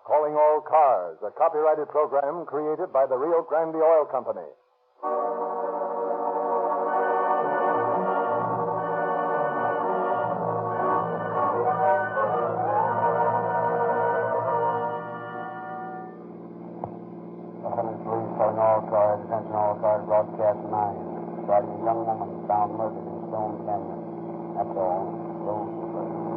Calling All Cars, a copyrighted program created by the Rio Grande Oil Company. Police calling all cars, attention all cars, broadcast 9. Regarding a young woman found murdered in Stone Canyon. That's all. Rosenquist.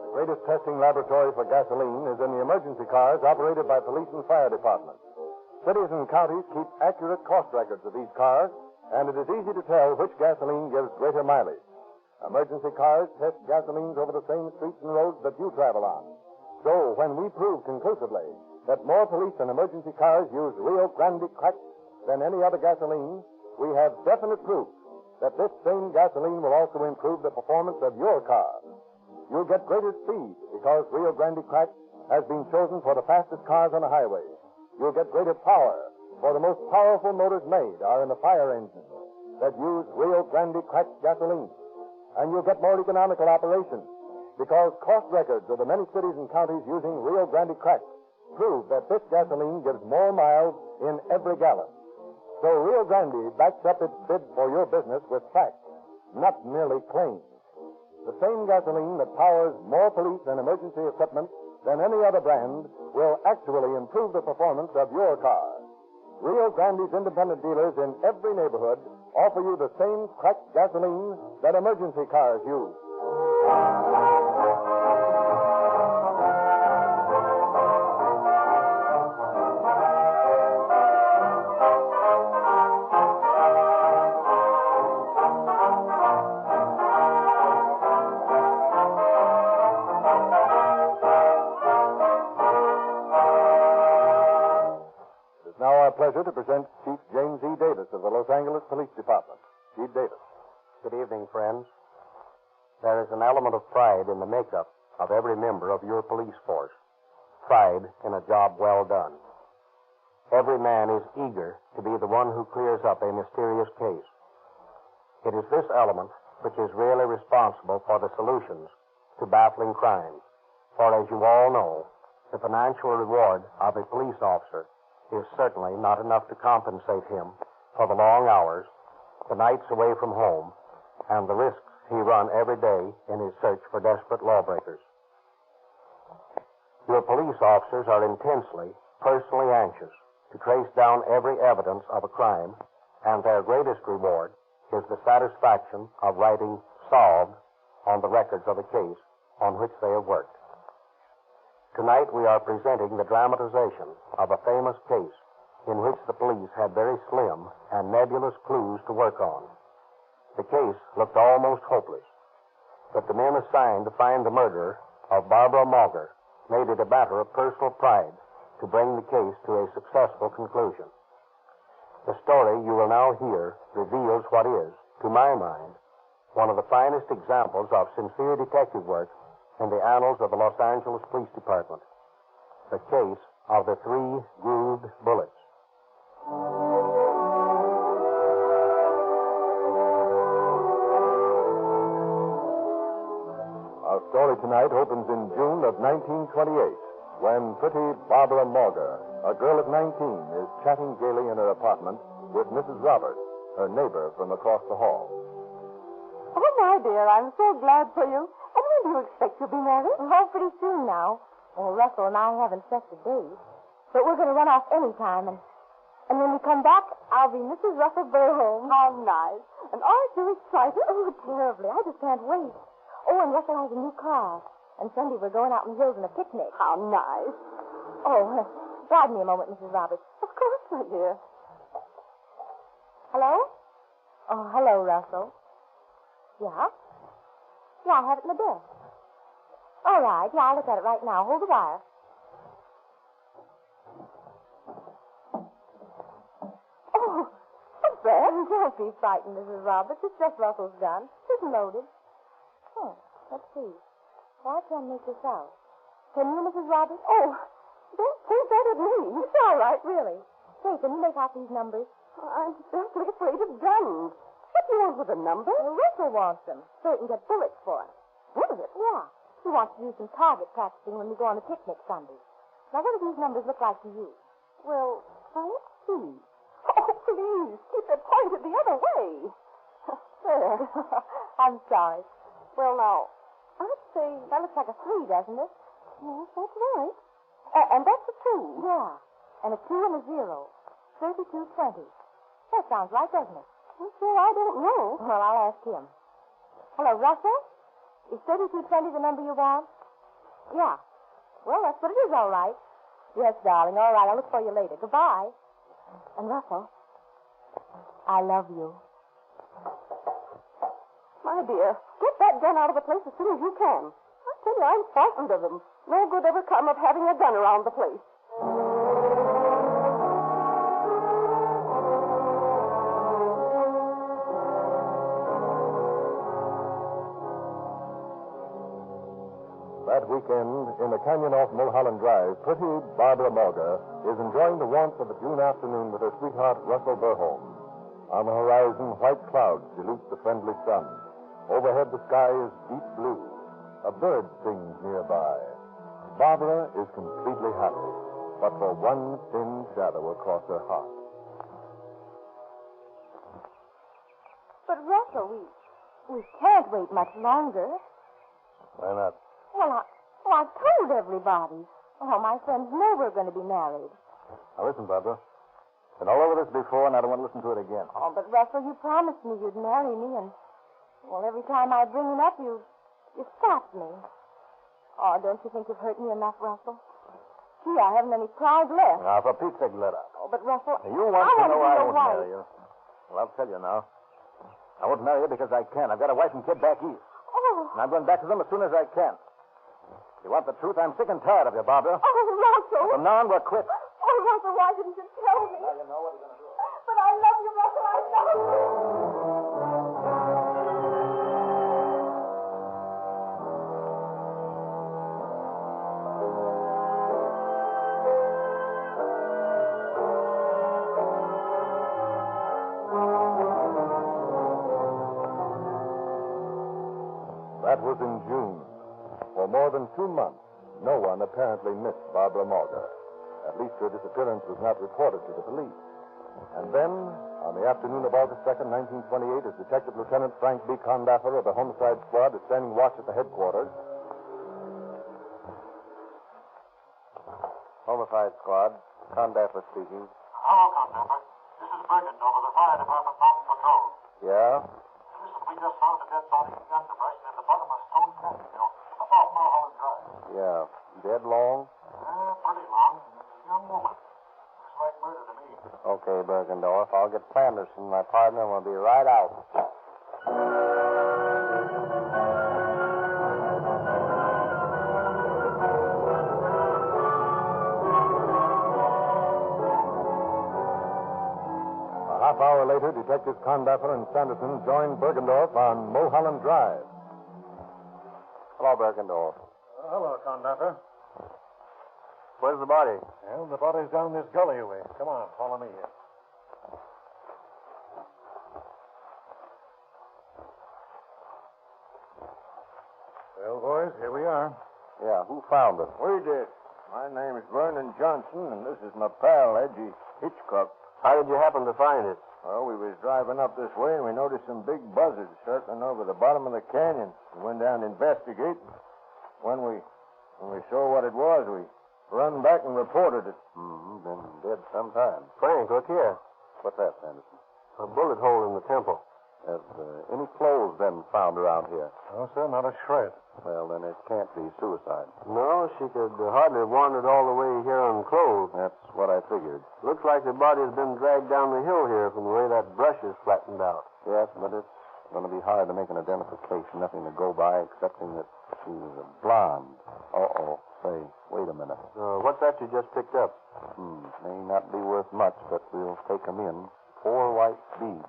The greatest testing laboratory for gasoline is in the emergency cars operated by police and fire departments. Cities and counties keep accurate cost records of these cars, and it is easy to tell which gasoline gives greater mileage. Emergency cars test gasolines over the same streets and roads that you travel on. So when we prove conclusively that more police and emergency cars use Rio Grande cracked than any other gasoline, we have definite proof that this same gasoline will also improve the performance of your car. You'll get greater speed because Rio Grande cracked has been chosen for the fastest cars on the highway. You'll get greater power, for the most powerful motors made are in the fire engines that use Rio Grande cracked gasoline. And you'll get more economical operation because cost records of the many cities and counties using Rio Grande cracked prove that this gasoline gives more miles in every gallon. So Rio Grande backs up its bid for your business with facts, not merely claims. The same gasoline that powers more police and emergency equipment than any other brand will actually improve the performance of your car. Rio Grande's independent dealers in every neighborhood offer you the same cracked gasoline that emergency cars use. Pleasure to present Chief James E. Davis of the Los Angeles Police Department. Chief Davis. Good evening, friends. There is an element of pride in the makeup of every member of your police force. Pride in a job well done. Every man is eager to be the one who clears up a mysterious case. It is this element which is really responsible for the solutions to baffling crimes. For as you all know, the financial reward of a police officer is certainly not enough to compensate him for the long hours, the nights away from home, and the risks he runs every day in his search for desperate lawbreakers. Your police officers are intensely, personally anxious to trace down every evidence of a crime, and their greatest reward is the satisfaction of writing solved on the records of a case on which they have worked. Tonight we are presenting the dramatization of a famous case in which the police had very slim and nebulous clues to work on. The case looked almost hopeless, but the men assigned to find the murderer of Barbara Mauger made it a matter of personal pride to bring the case to a successful conclusion. The story you will now hear reveals what is, to my mind, one of the finest examples of sincere detective work in the annals of the Los Angeles Police Department. The case of the 3 grooved bullets. Our story tonight opens in June of 1928, when pretty Barbara Mauger, a girl of 19, is chatting gaily in her apartment with Mrs. Roberts, her neighbor from across the hall. Oh, my dear, I'm so glad for you. And when do you expect you'll be married? Oh, pretty soon now. Well, Russell and I haven't set the date. But we're going to run off any time, and when we come back, I'll be Mrs. Russell Burholm. How nice. And aren't you excited? Oh, terribly. I just can't wait. Oh, and Russell has a new car. And Sunday we're going out in the hills on a picnic. How nice. Oh, pardon me a moment, Mrs. Roberts. Of course, my dear. Hello? Oh, hello, Russell. Yeah? Yeah, I have it in the desk. All right. Yeah, I'll look at it right now. Hold the wire. Oh, what's that? don't be frightened, Mrs. Roberts. It's just Russell's gun. It's loaded. Let's see. Well, I can't make this out. Can you, Mrs. Roberts? Oh, don't point that at me. It's all right, really. Say, can you make out these numbers? I'm simply afraid of guns. What do you want with a number? Well, Russell wants them, so he can get bullets for us. Bullets? Yeah. He wants to do some target practicing when we go on a picnic Sunday. Now, what do these numbers look like to you? Well, let's see. Oh, please, keep it pointed the other way. There. I'm sorry. Well, now, I'd say... That looks like a 3, doesn't it? Yes, that's right. And that's a 2. Yeah. And a 2 and a 0. 3220. That sounds right, doesn't it? Well, sir, I don't know. Well, I'll ask him. Hello, Russell? Is 3220 the number you want? Yeah. Well, that's what it is, all right. Yes, darling. All right, I'll look for you later. Goodbye. And, Russell, I love you. My dear, get that gun out of the place as soon as you can. I tell you, I'm frightened of them. No good ever come of having a gun around the place. That weekend, in the canyon off Mulholland Drive, pretty Barbara Morgan is enjoying the warmth of a June afternoon with her sweetheart, Russell Burholm. On the horizon, white clouds dilute the friendly sun. Overhead, the sky is deep blue. A bird sings nearby. Barbara is completely happy, but for one thin shadow across her heart. But, Russell, we can't wait much longer. Why not? Well, I told everybody. All my friends know we're going to be married. Now, listen, Barbara. Been all over this before, and I don't want to listen to it again. Oh, but, Russell, you promised me you'd marry me, and, well, every time I bring it up, you stop me. Oh, don't you think you've hurt me enough, Russell? Gee, I haven't any pride left. Now, for Pete's sake, let up. Oh, but, Russell, You want to know I I won't wife. marry you. Well, I'll tell you now. I won't marry you because I can. I've got a wife and kid back east. Oh. And I'm going back to them as soon as I can. You want the truth? I'm sick and tired of you, Barbara. Oh, Russell. From now on, we're quits. Oh, Russell, why didn't you tell me? Now you know what you're going to do. But I love you, Russell. I love you. That was in June. For more than 2 months, no one apparently missed Barbara Morgan. At least her disappearance was not reported to the police. And then, on the afternoon of August 2nd, 1928, as Detective Lieutenant Frank B. Condaffer of the Homicide Squad is standing watch at the headquarters. Homicide Squad, Condaffer speaking. Hello, Condaffer. This is Bergendorf of the Fire Department Mountain Patrol. Yeah? Listen, we just found a dead body in the underbrush near the bottom of Stone Canyon, up off Mulholland Drive. Yeah. Dead long? Pretty long. Young woman. Looks like murder to me. Okay, Bergendorf. I'll get Sanderson, my partner, and we'll be right out. A half hour later, Detectives Condaffer and Sanderson joined Bergendorf on Mulholland Drive. Hello, Bergendorf. Hello, Condaffer. Where's the body? Well, the body's down this gully way. Come on, follow me here. Well, boys, here we are. Yeah, who found it? We did. My name is Vernon Johnson, and this is my pal, Edgy Hitchcock. How did you happen to find it? Well, we was driving up this way, and we noticed some big buzzards circling over the bottom of the canyon. We went down to investigate. When we saw what it was, we run back and reported it. Been dead some time. Frank, look here. What's that, Sanderson? A bullet hole in the temple. Have any clothes been found around here? No, sir, not a shred. Well, then it can't be suicide. No, she could hardly have wandered all the way here unclothed. That's what I figured. Looks like the body has been dragged down the hill here from the way that brush is flattened out. Yes, but it's going to be hard to make an identification. Nothing to go by excepting that she's a blonde. Uh-oh. Say, wait a minute. What's that you just picked up? May not be worth much, but we'll take them in. 4 white beads.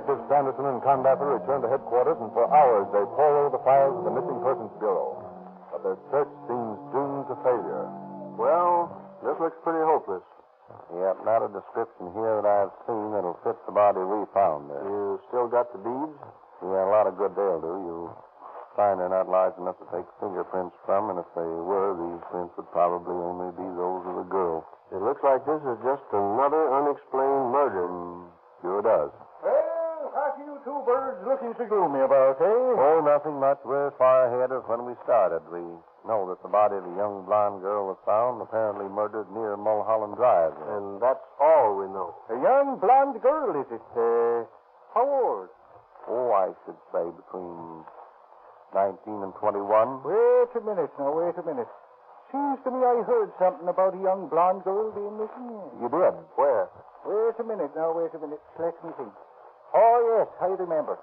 Detectives Sanderson and Condapper return to headquarters, and for hours they pore over the files of the Missing Persons Bureau. But their search seems doomed to failure. Well, this looks pretty hopeless. Yep, not a description here that I've seen that'll fit the body we found there. You still got the beads? Yeah, a lot of good they'll do. You'll find they're not large enough to take fingerprints from, and if they were, these prints would probably only be those of a girl. It looks like this is just another unexplained murder. Sure does. Well, what are you two birds looking so gloomy about, eh? Oh, nothing much. We're far ahead of when we started. We know that the body of the young blonde girl was found, apparently murdered near Mulholland Drive. And that's all we know. A young blonde girl, is it? How old? Oh, I should say between 19 and 21. Wait a minute now, wait a minute. Seems to me I heard something about a young blonde girl being missing. You did? Where? Wait a minute now, wait a minute. Let me think. Oh, yes, I remember.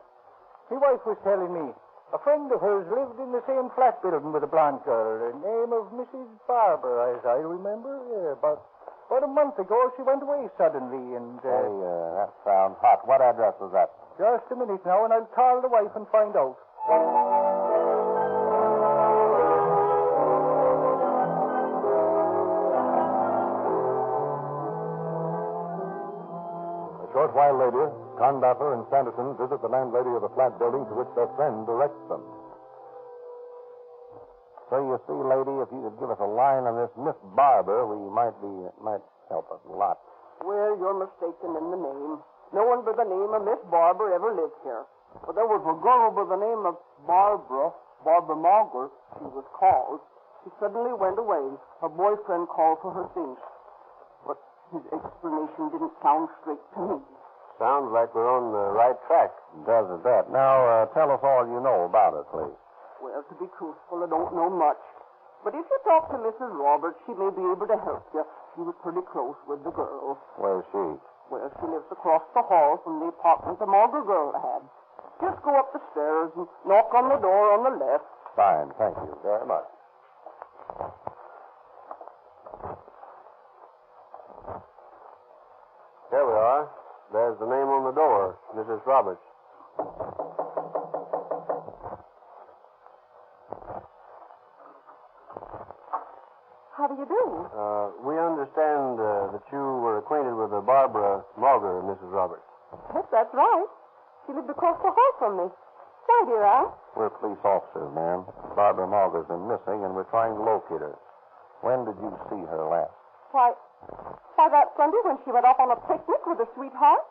My wife was telling me a friend of hers lived in the same flat building with a blonde girl, the name of Mrs. Barber, as I remember. Yeah, about a month ago, she went away suddenly, and... Hey, that sounds hot. What address was that? Just a minute now, and I'll call the wife and find out. A short while later, Condapper and Sanderson visit the landlady of the flat building to which their friend directs them. So you see, lady, if you could give us a line on this Miss Barber, it might help us a lot. Well, you're mistaken in the name. No one by the name of Miss Barber ever lived here. But there was a girl by the name of Barbara Margaret, she was called. She suddenly went away. Her boyfriend called for her things. But his explanation didn't sound straight to me. Sounds like we're on the right track. Does it that? Now, tell us all you know about it, please. Well, to be truthful, I don't know much. But if you talk to Mrs. Roberts, she may be able to help you. She was pretty close with the girl. Where's she? Well, she lives across the hall from the apartment the Margaret girl had. Just go up the stairs and knock on the door on the left. Fine, thank you very much. Here we are. There's the name on the door, Mrs. Roberts. How do you do? We understand that you were acquainted with Barbara Mulger, Mrs. Roberts. Yes, that's right. She lived across the hall from me. Why, dear Aunt? We're police officers, ma'am. Barbara Mulger's been missing, and we're trying to locate her. When did you see her last? Why, that Sunday when she went off on a picnic with her sweetheart.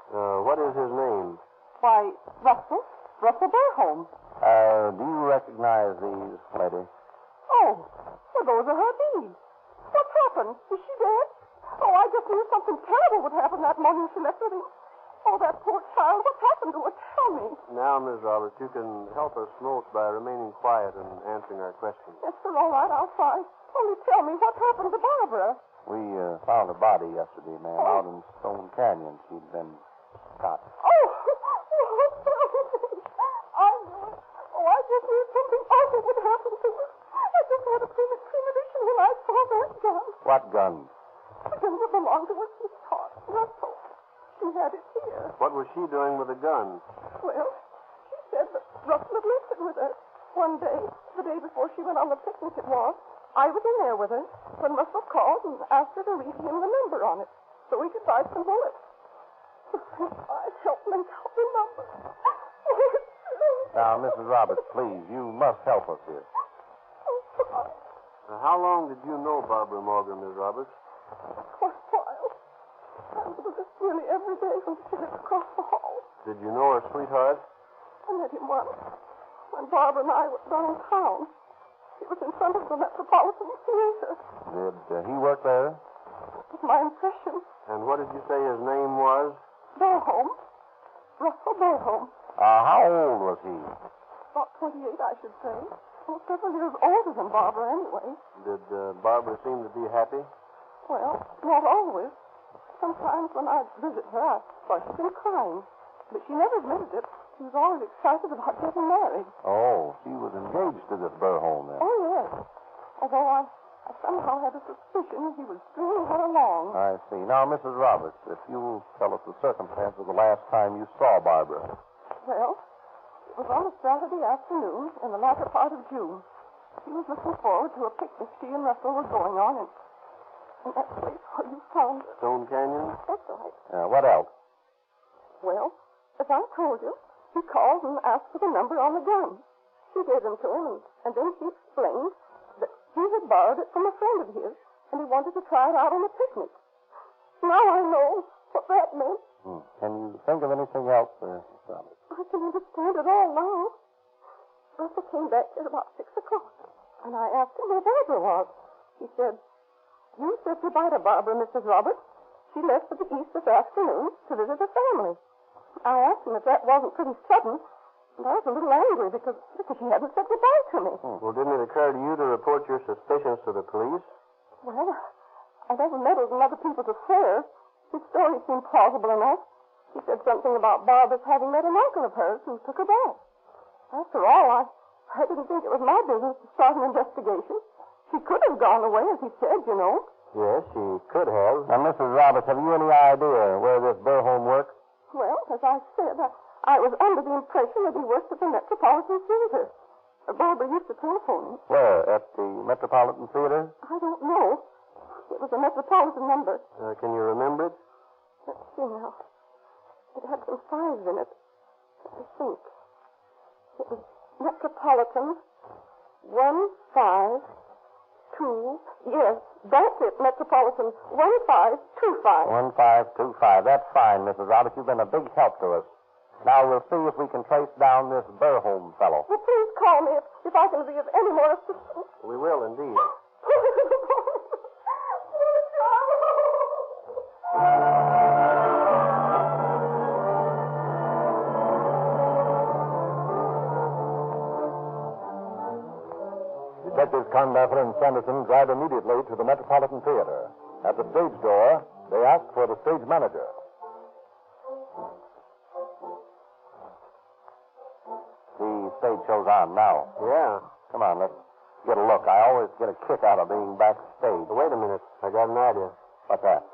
What is his name? Why, Russell Burholm. Do you recognize these, lady? Oh, well, those are her beads. What's happened? Is she dead? Oh, I just knew something terrible would happen that morning she left with him. Oh, that poor child. What's happened to her? Tell me. Now, Miss Roberts, you can help us most by remaining quiet and answering our questions. Yes, sir, all right, I'll try. Only tell me, what happened to Barbara? We found a body yesterday, ma'am, out in Stone Canyon. She'd been shot. Oh, I knew it. Oh, I just knew something awful would happen to her. I just had a premonition when I saw that gun. What gun? The gun that belonged to her sweetheart, Russell. She had it here. What was she doing with the gun? Well, she said that Russell had left it with her. One day, the day before she went on the picnic it was, I was in there with her when Russell called and asked her to read him the number on it so he could buy some bullets. I helped link out the number. Now, Mrs. Roberts, please, you must help us here. Now, how long did you know Barbara Morgan, Miss Roberts? For a while. I was with her nearly every day when she lived across the hall. Did you know her sweetheart? I met him once when Barbara and I were downtown. He was in front of the Metropolitan Theater. Did he work there? That was my impression. And what did you say his name was? Burholm. Russell Burholm. How old was he? About 28, I should say. Well, several years older than Barbara, anyway. Did Barbara seem to be happy? Well, not always. Sometimes when I visit her, I thought she'd been crying. But she never admitted it. She was always excited about getting married. Oh, she was engaged to this Burholm then. Oh, yes. Although I I somehow had a suspicion he was stringing her along. I see. Now, Mrs. Roberts, if you'll tell us the circumstance of the last time you saw Barbara. Well, it was on a Saturday afternoon in the latter part of June. She was looking forward to a picnic she and Russell were going on in that place where you found her. Stone Canyon? That's right. What else? Well, as I told you, he called and asked for the number on the gun. She gave him to him, and then he explained that he had borrowed it from a friend of his, and he wanted to try it out on a picnic. Now I know what that meant. Can you think of anything else, Mrs. Roberts? I can understand it all now. Russell came back here about 6 o'clock, and I asked him where Barbara was. He said, "You said goodbye to Barbara, Mrs. Roberts. She left for the East this afternoon to visit her family." I asked him if that wasn't pretty sudden, and I was a little angry because she hadn't said goodbye to me. Well, didn't it occur to you to report your suspicions to the police? Well, I never meddled in other people's affairs. His story seemed plausible enough. He said something about Barbara's having met an uncle of hers who took her back. After all, I didn't think it was my business to start an investigation. She could have gone away, as he said, you know. Yes, she could have. Now, Mrs. Roberts, have you any idea where this Burholm works? Well, as I said, I was under the impression that he worked at the Metropolitan Theater. Barbara used to telephone him. Where? At the Metropolitan Theater? I don't know. It was a Metropolitan number. Can you remember it? Let's see now. It had some fives in it. Let me think. It was Metropolitan 152. Yes, that's it. Metropolitan 1525. 1525. That's fine, Mrs. Roberts. You've been a big help to us. Now we'll see if we can trace down this Burholm fellow. Well, please call me if I can be of any more assistance. We will indeed. Detectives Condaffer and Sanderson drive immediately to the Metropolitan Theater. At the stage door, they ask for the stage manager. The stage show's on now. Yeah. Come on, let's get a look. I always get a kick out of being backstage. Wait a minute. I got an idea. What's that?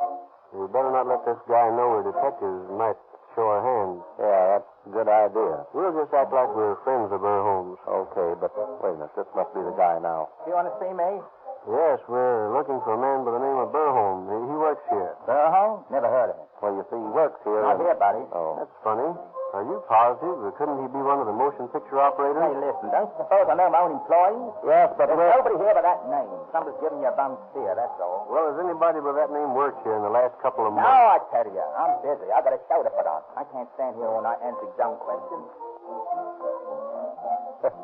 We better not let this guy know we're detectives. We might show our hands. Yeah, that's a good idea. We'll just act like we're friends of Burholm's. Okay, but wait a minute. This must be the guy now. You want to see me? Yes, we're looking for a man by the name of Burholm. He works here. Burholm? Never heard of him. Well, you see, he works here. Not here, buddy. Oh, that's funny. Are you positive? Or couldn't he be one of the motion picture operators? Hey, listen, don't you suppose I know my own employees? Yes, but There's nobody here by that name. Somebody's giving you a bum steer, that's all. Well, has anybody by that name worked here in the last couple of No, months? I tell you, I'm busy. I got a show to put on. I can't stand here all night answering dumb questions. There's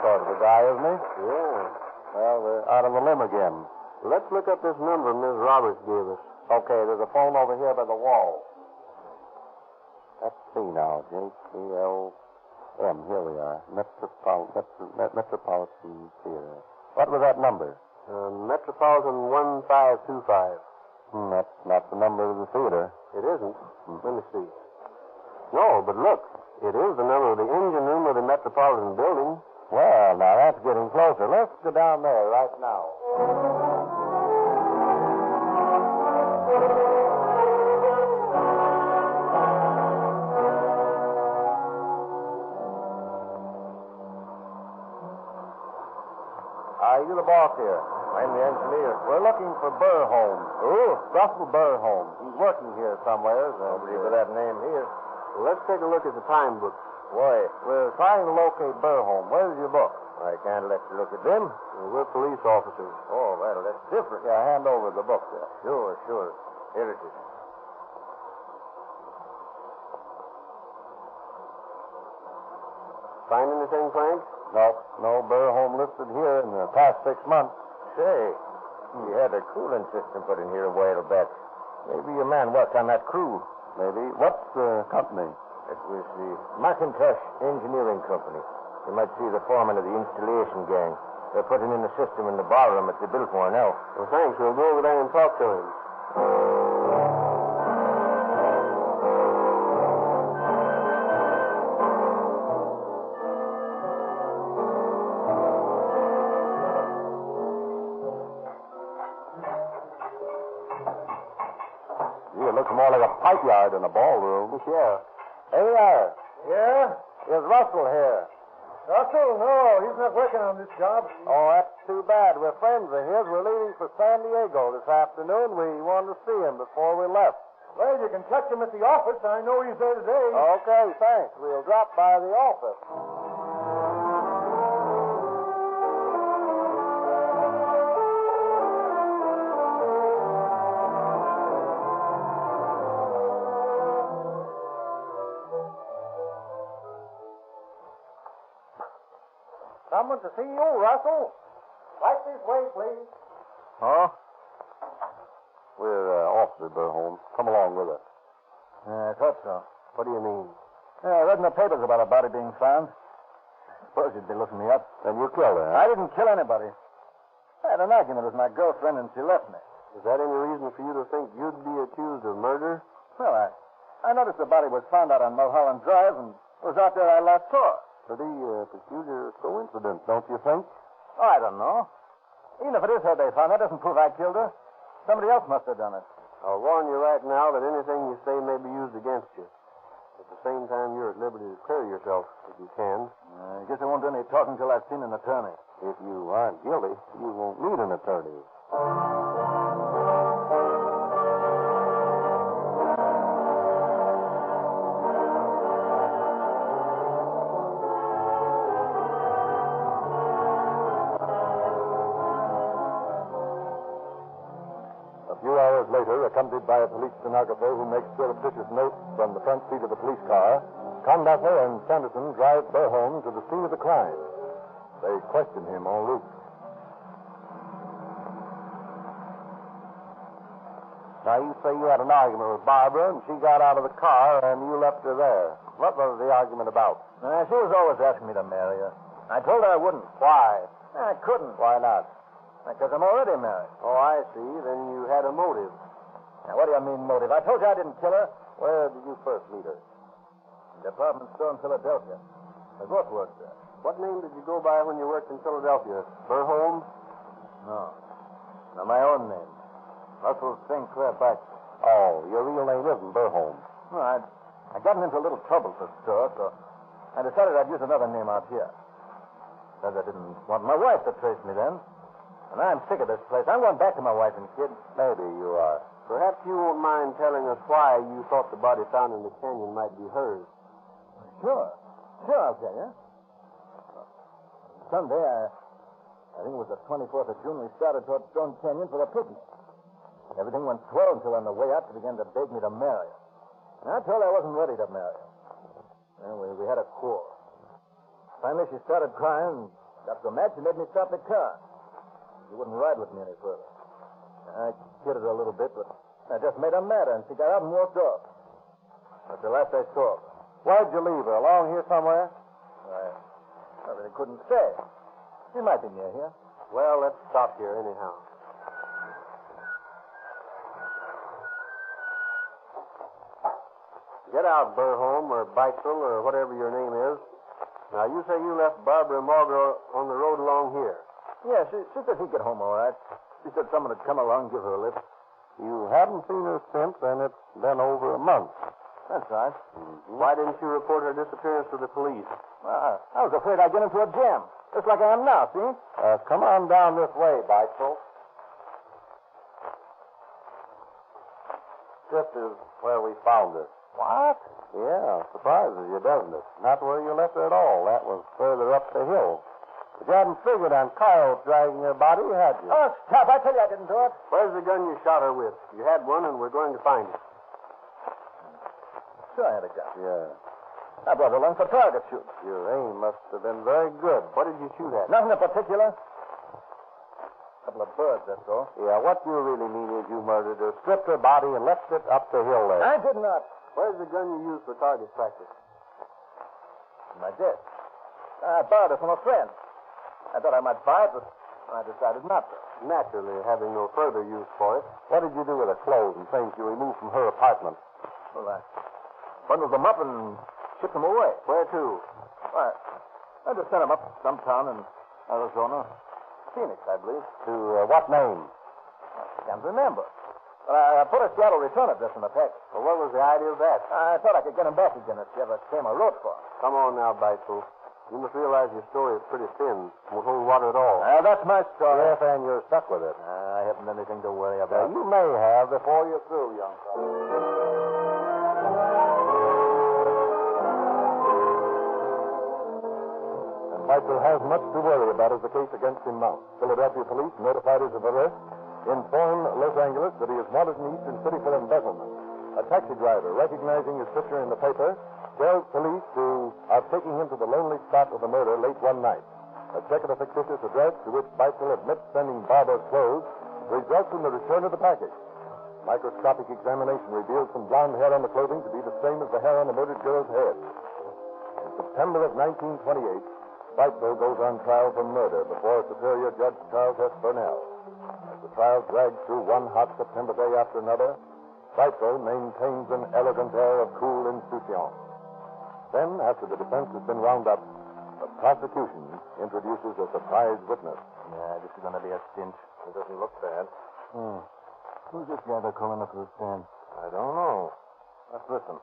sort of the guy, isn't he? Yeah. Well, we're out on the limb again. Let's look up this number Ms. Roberts gave us. Okay, there's a phone over here by the wall. Let's see now. JCLM. Here we are. Metropolitan Theater. What was that number? Metropolitan 1525. That's not the number of the theater. It isn't? Let me see. No, but look. It is the number of the engine room of the Metropolitan Building. Well, now that's getting closer. Let's go down there right now. You're the boss here. I'm the engineer. We're looking for Burholm. Who? Russell Burholm. He's working here somewhere. Nobody with that name here. Well, let's take a look at the time book. Why? We're trying to locate Burholm. Where's your book? I can't let you look at them. We're police officers. Oh, well, that's different. Yeah, hand over the book there. Sure. Here it is. Find anything, Frank? No Burholm listed here in the past 6 months. Say, he had a cooling system put in here a while back. Maybe your man worked on that crew. Maybe. What's the company? It was the Macintosh Engineering Company. You might see the foreman of the installation gang. They're putting in the system in the ballroom at the Biltmore now. Well, thanks. We'll go over there and talk to him. more like a pipe yard than a ballroom. Yeah. Hey there. Yeah? Is Russell here? Russell? No, he's not working on this job. Oh, that's too bad. We're friends of his. We're leaving for San Diego this afternoon. We wanted to see him before we left. Well, you can catch him at the office. I know he's there today. Okay, thanks. We'll drop by the office. Someone to see you, Russell. Right this way, please. Huh? We're off to Burholm. Come along with us. I thought so. What do you mean? Yeah, I read in the papers about a body being found. I suppose you'd be looking me up. Then you killed her, I didn't kill anybody. I had an argument with my girlfriend and she left me. Is that any reason for you to think you'd be accused of murder? Well, I noticed the body was found out on Mulholland Drive and it was out there I last saw her. Pretty peculiar coincidence, don't you think? Oh, I don't know. Even if it is her they found, that doesn't prove I killed her. Somebody else must have done it. I'll warn you right now that anything you say may be used against you. At the same time, you're at liberty to clear yourself if you can. I guess I won't do any talking until I've seen an attorney. If you aren't guilty, you won't need an attorney. Later, accompanied by a police stenographer who makes surreptitious notes from the front seat of the police car, Conductor and Sanderson drive Burholm to the scene of the crime. They question him en route. Now, you say you had an argument with Barbara, and she got out of the car, and you left her there. What was the argument about? She was always asking me to marry her. I told her I wouldn't. Why? I couldn't. Why not? Because I'm already married. Oh, I see. Then you had a motive. Now, what do you mean, motive? I told you I didn't kill her. Where did you first meet her? Department store in Philadelphia. They both worked there. What name did you go by when you worked in Philadelphia? Burholm? No. No, my own name. Russell Sinclair Baxter. Oh, your real name isn't Burholm. No, I'd gotten into a little trouble at the store, so I decided I'd use another name out here. Because I didn't want my wife to trace me then. And I'm sick of this place. I'm going back to my wife and kid. Maybe you are. Perhaps you won't mind telling us why you thought the body found in the canyon might be hers. Sure. Sure, I'll tell you. Sunday, I think it was the 24th of June, we started toward Stone Canyon for the picnic. Everything went swell until on the way out she began to beg me to marry her. And I told her I wasn't ready to marry her. Well, we had a quarrel. Finally, she started crying and got so mad she made me stop the car. She wouldn't ride with me any further. I kidded her a little bit, but I just made her madder, and she got out and walked off. That's the last I saw of her. Why'd you leave her? Along here somewhere? I really couldn't say. She might be near here. Well, let's stop here anyhow. Get out, Burholm, or Beitzel, or whatever your name is. Now, you say you left Barbara and Margaret on the road along here. Yeah, she said she'd get home all right. She said someone would come along and give her a lift. You haven't seen her since, and it's been over a month. That's right. Mm-hmm. Why didn't you report her disappearance to the police? Well, I was afraid I'd get into a jam, just like I am now, see? Come on down this way, Beitzel. This is where we found her. What? Yeah, surprises you, doesn't it? Not where you left her at all. That was further up the hill. But you hadn't figured on Kyle dragging her body, had you? Oh, stop. I tell you I didn't do it. Where's the gun you shot her with? You had one, and we're going to find it. Sure I had a gun. Yeah. I brought it along for target shooting. Your aim must have been very good. What did you shoot at? Nothing in particular. A couple of birds, that's all. Yeah, what you really mean is you murdered her, stripped her body, and left it up the hill there. I did not. Where's the gun you used for target practice? In my desk. I borrowed it from a friend. I thought I might buy it, but I decided not to. Naturally, having no further use for it. What did you do with the clothes and things you removed from her apartment? Well, I bundled them up and shipped them away. Where to? Why, I just sent them up to some town in Arizona. Phoenix, I believe. To what name? I can't remember. Well, I put a Seattle return address in the package. Well, what was the idea of that? I thought I could get him back again if you ever came or wrote for him. Come on now, Beitzel. You must realize your story is pretty thin. Won't hold water at all. That's my story. Yes, and you're stuck with it. I haven't anything to worry about. You may have before you're through, young fellow. And Beitzel has much to worry about as the case against him mounts. Philadelphia police notified us of arrest, inform Los Angeles that he is wanted in Eastern City for embezzlement. A taxi driver, recognizing his picture in the paper, tells police to are taking him to the lonely spot of the murder late one night. A check of a fictitious address to which Beitzel admits sending Barbara's clothes results in the return of the package. Microscopic examination reveals some blonde hair on the clothing to be the same as the hair on the murdered girl's head. In September of 1928, Beitzel goes on trial for murder before Superior Judge Charles S. Burnell. As the trial drags through one hot September day after another, Beitzel maintains an elegant air of cool insouciance. Then, after the defense has been wound up, the prosecution introduces a surprise witness. Yeah, this is going to be a cinch. It doesn't look bad. Who's this guy they're calling up to the stand? I don't know. Let's listen.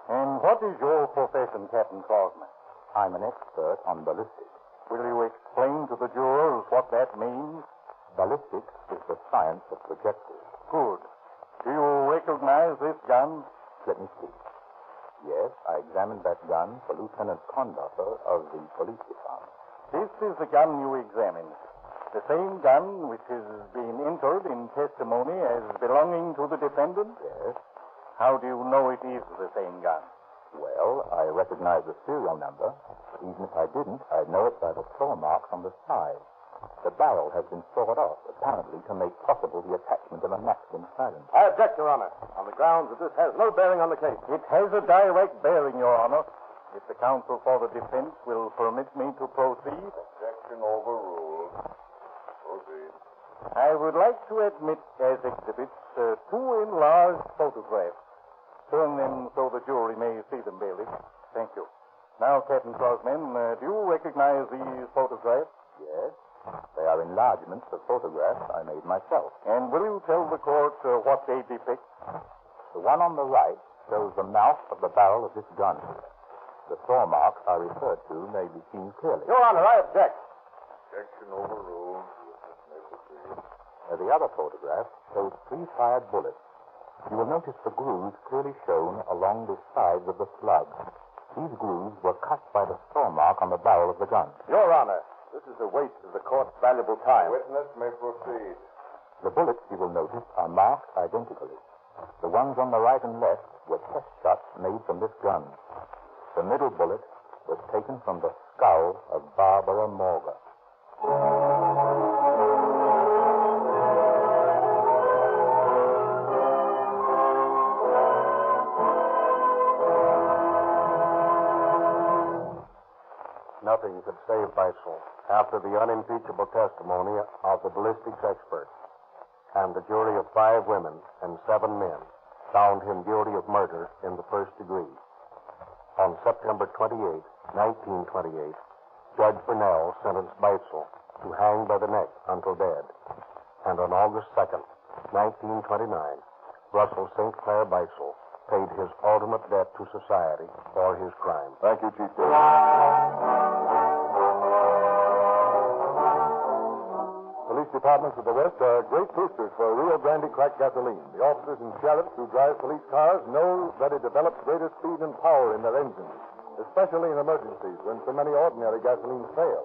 And what is your profession, Captain Crosman? I'm an expert on ballistics. Will you explain to the jurors what that means? Ballistics is the science of projectiles. Good. Do you recognize this gun? Let me see. Yes, I examined that gun for Lieutenant Conductor of the police department. This is the gun you examined. The same gun which has been entered in testimony as belonging to the defendant? Yes. How do you know it is the same gun? Well, I recognize the serial number. Even if I didn't, I'd know it by the claw marks on the side. The barrel has been sawed off, apparently to make possible the attachment of a Maxim silence. I object, Your Honor, on the grounds that this has no bearing on the case. It has a direct bearing, Your Honor. If the counsel for the defense will permit me to proceed. Objection overruled. Proceed. I would like to admit as exhibits two enlarged photographs. Turn them so the jury may see them, bailiff. Thank you. Now, Captain Crosman, do you recognize these photographs? Yes. They are enlargements of photographs I made myself. And will you tell the court what they depict? The one on the right shows the mouth of the barrel of this gun. The saw marks I referred to may be seen clearly. Your Honor, I object. Objection overruled. Witness may proceed. The other photograph shows 3 fired bullets. You will notice the grooves clearly shown along the sides of the slug. These grooves were cut by the saw mark on the barrel of the gun. Your Honor, this is a waste of the court's valuable time. Witness may proceed. The bullets, you will notice, are marked identically. The ones on the right and left were test shots made from this gun. The middle bullet was taken from the skull of Barbara Morgan. Nothing could save Beitzel after the unimpeachable testimony of the ballistics expert. And the jury of 5 women and 7 men found him guilty of murder in the first degree. On September 28, 1928, Judge Burnell sentenced Beitzel to hang by the neck until dead. And on August 2nd, 1929, Russell St. Clair Beitzel paid his ultimate debt to society for his crime. Thank you, Chief Judge. Police departments of the West are great boosters for Rio Grande cracked gasoline. The officers and sheriffs who drive police cars know that it develops greater speed and power in their engines, especially in emergencies when so many ordinary gasolines fail.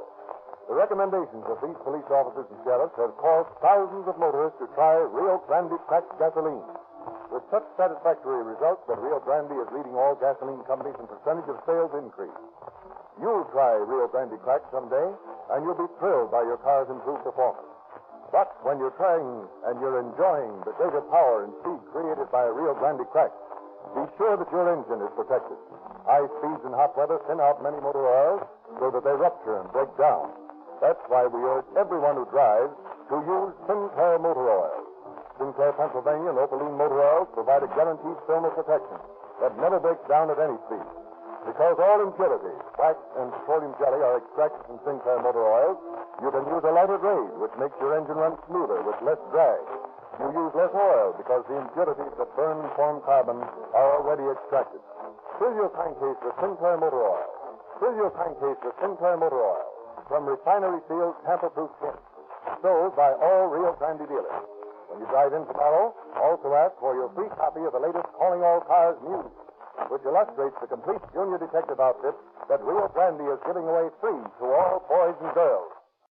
The recommendations of these police officers and sheriffs have caused thousands of motorists to try Rio Grande cracked gasoline. With such satisfactory results that Rio Grande is leading all gasoline companies in percentage of sales increase. You'll try Rio Grande cracked someday, and you'll be thrilled by your car's improved performance. But when you're trying and you're enjoying the greater power and speed created by Rio Grande cracked, be sure that your engine is protected. High speeds and hot weather thin out many motor oils so that they rupture and break down. That's why we urge everyone who drives to use Sinclair motor oil. Sinclair Pennsylvania and Opaline motor oils provide a guaranteed film of protection that never breaks down at any speed. Because all impurities, wax and petroleum jelly, are extracted from Sinclair motor oils, you can use a lighter grade, which makes your engine run smoother with less drag. You use less oil because the impurities that burn and form carbon are already extracted. Fill your crankcase with Sinclair motor oil. Fill your crankcase with Sinclair motor oil from refinery-sealed tamper-proof tin, sold by all Rio Grande dealers. When you drive in tomorrow, also ask for your free copy of the latest Calling All Cars news, which illustrates the complete junior detective outfit that Rio Grande is giving away free to all boys and girls.